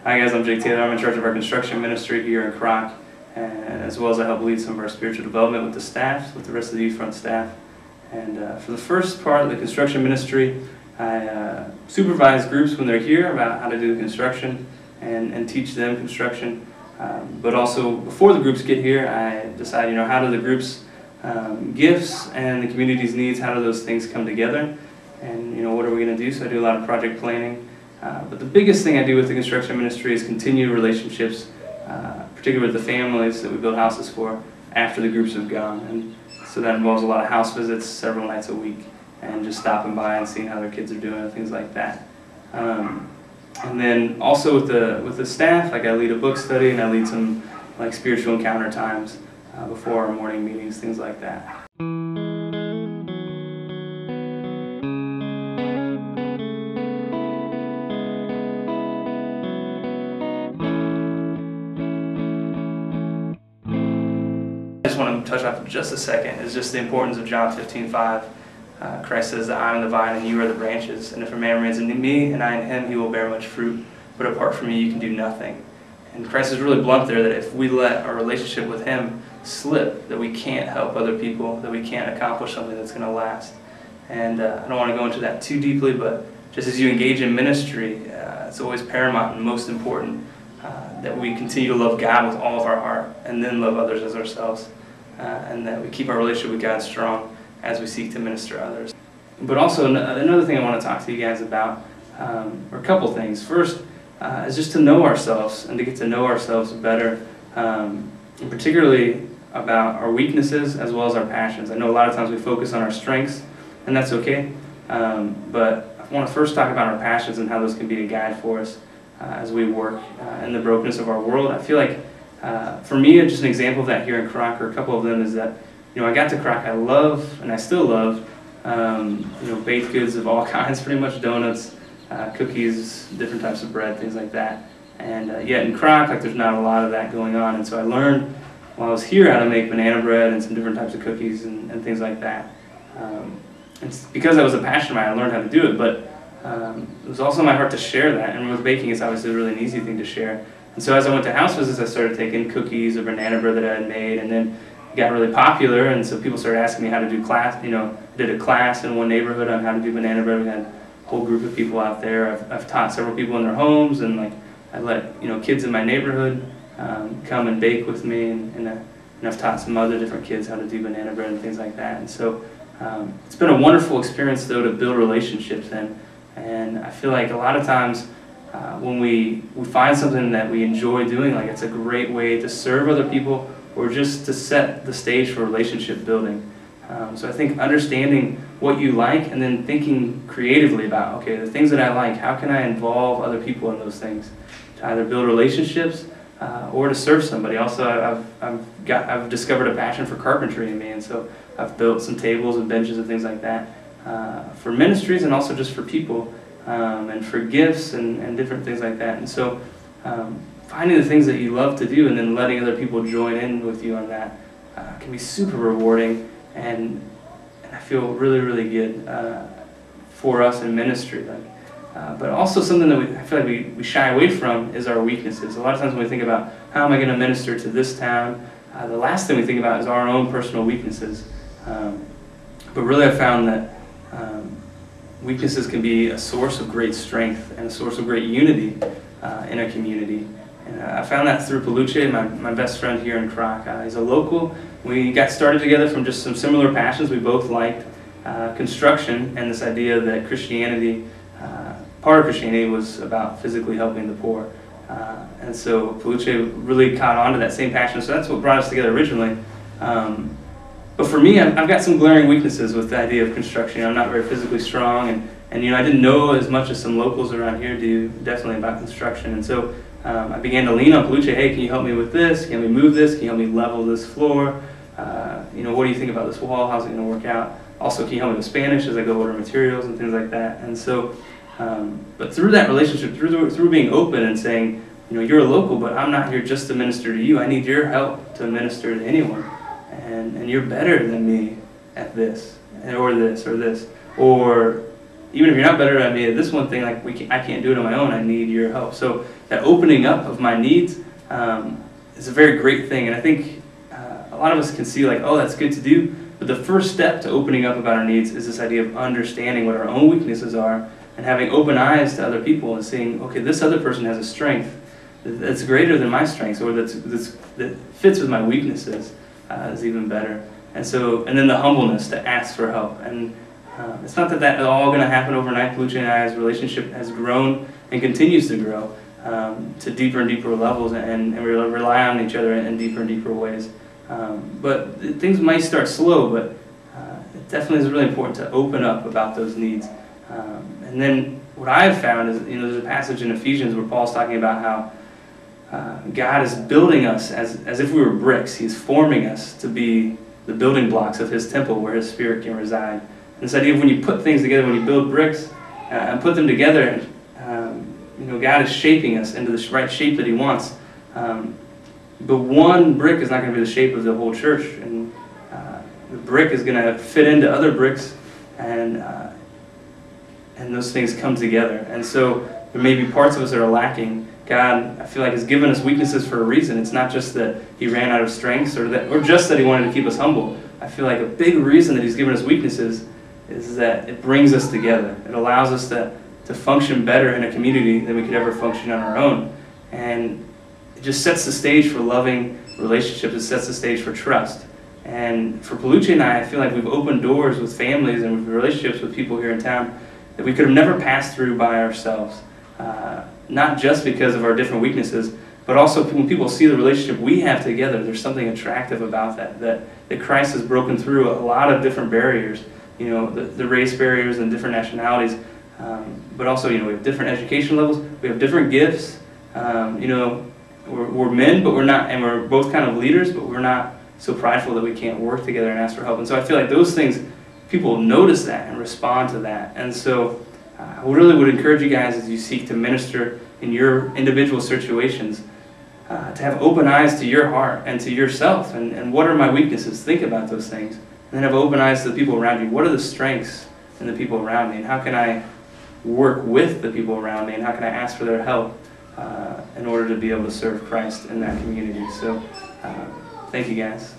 Hi guys, I'm Jake Taylor. I'm in charge of our construction ministry here in Croc, and as well as I help lead some of our spiritual development with the staff, with the rest of the Youthfront staff. And for the first part of the construction ministry, I supervise groups when they're here about how to do construction and teach them construction. But also before the groups get here, I decide, how do the groups' gifts and the community's needs, how do those things come together? And what are we going to do? So I do a lot of project planning. But the biggest thing I do with the construction ministry is continue relationships, particularly with the families that we build houses for after the groups have gone. And so that involves a lot of house visits several nights a week and just stopping by and seeing how their kids are doing and things like that. And then also with the staff, I lead a book study and I lead some spiritual encounter times before our morning meetings, things like that. I just want to touch on for just a second is just the importance of John 15:5. Christ says that I am the vine and you are the branches, and if a man remains in me and I in him, he will bear much fruit, but apart from me you can do nothing. And Christ is really blunt there that if we let our relationship with him slip, that we can't help other people, that we can't accomplish something that's going to last. And I don't want to go into that too deeply, but just as you engage in ministry, it's always paramount and most important that we continue to love God with all of our heart and then love others as ourselves, and that we keep our relationship with God strong as we seek to minister to others. But also another thing I want to talk to you guys about, or a couple things. First is just to know ourselves and to get to know ourselves better, and particularly about our weaknesses as well as our passions. I know a lot of times we focus on our strengths, and that's okay, but I want to first talk about our passions and how those can be a guide for us as we work in the brokenness of our world. I feel like for me, just an example of that here in Croc, or a couple of them, is that I got to Croc. I love, and I still love, baked goods of all kinds, pretty much donuts, cookies, different types of bread, things like that. And yet in Croc, there's not a lot of that going on. And so I learned while I was here how to make banana bread and some different types of cookies and things like that. And because that was a passion of mine, I learned how to do it. But it was also in my heart to share that. And with baking, it's obviously really an easy thing to share. And so as I went to house visits, I started taking cookies or banana bread that I had made, and then it got really popular, and so people started asking me how to do class. I did a class in one neighborhood on how to do banana bread. We had a whole group of people out there. I've taught several people in their homes, and I let kids in my neighborhood come and bake with me, and I've taught some other different kids how to do banana bread and things like that. And so it's been a wonderful experience though to build relationships in, and I feel like a lot of times when we find something that we enjoy doing, it's a great way to serve other people or just to set the stage for relationship building. So I think understanding what you like and then thinking creatively about, okay, the things that I like, how can I involve other people in those things? To either build relationships or to serve somebody. Also, I've discovered a passion for carpentry in me, and so I've built some tables and benches and things like that for ministries and also just for people. And for gifts and different things like that. And so finding the things that you love to do and then letting other people join in with you on that can be super rewarding, and I feel really, really good for us in ministry. But also something that I feel like we shy away from is our weaknesses. A lot of times when we think about how am I going to minister to this town, the last thing we think about is our own personal weaknesses. But really I found that weaknesses can be a source of great strength and a source of great unity in a community. And I found that through Peluche, my best friend here in Croc. He's a local. We got started together from just some similar passions. We both liked construction and this idea that Christianity, part of Christianity was about physically helping the poor. And so Peluche really caught on to that same passion. So that's what brought us together originally. But for me, I've got some glaring weaknesses with the idea of construction. I'm not very physically strong, and I didn't know as much as some locals around here do, definitely about construction. And so I began to lean on Peluche. Hey, can you help me with this? Can we move this? Can you help me level this floor? What do you think about this wall? How's it going to work out? Also, can you help me with Spanish as I go order materials and things like that? And so, but through that relationship, through being open and saying, you're a local, but I'm not here just to minister to you. I need your help to minister to anyone. And you're better than me at this, or this, or this. Or even if you're not better at me at this one thing, like I can't do it on my own. I need your help. So that opening up of my needs is a very great thing. And I think a lot of us can see like, oh, that's good to do. But the first step to opening up about our needs is this idea of understanding what our own weaknesses are and having open eyes to other people and seeing, okay, this other person has a strength that's greater than my strengths, or that fits with my weaknesses, is even better. And then the humbleness to ask for help. And it's not that that's all going to happen overnight. Peluche and I's relationship has grown and continues to grow to deeper and deeper levels, and we rely on each other in deeper and deeper ways. But things might start slow, but it definitely is really important to open up about those needs. And then what I've found is, there's a passage in Ephesians where Paul's talking about how God is building us as if we were bricks. He's forming us to be the building blocks of His temple where His Spirit can reside. And this idea of when you put things together, when you build bricks and put them together, God is shaping us into the right shape that He wants. But one brick is not going to be the shape of the whole church, and the brick is going to fit into other bricks, and those things come together. And so there may be parts of us that are lacking. God, I feel like, has given us weaknesses for a reason. It's not just that He ran out of strengths or just that He wanted to keep us humble. I feel like a big reason that He's given us weaknesses is that it brings us together. It allows us to function better in a community than we could ever function on our own. And it just sets the stage for loving relationships. It sets the stage for trust. And for Peluche and I feel like we've opened doors with families and with relationships with people here in town that we could have never passed through by ourselves. Not just because of our different weaknesses, but also when people see the relationship we have together, there's something attractive about that Christ has broken through a lot of different barriers, the race barriers and different nationalities, but also, we have different education levels, we have different gifts, we're men, but we're not, and we're both kind of leaders, but we're not so prideful that we can't work together and ask for help. And so I feel like those things, people notice that and respond to that. And so I really would encourage you guys, as you seek to minister in your individual situations, to have open eyes to your heart and to yourself, and what are my weaknesses? Think about those things. And then have open eyes to the people around you. What are the strengths in the people around me? And how can I work with the people around me? And how can I ask for their help in order to be able to serve Christ in that community? So thank you guys.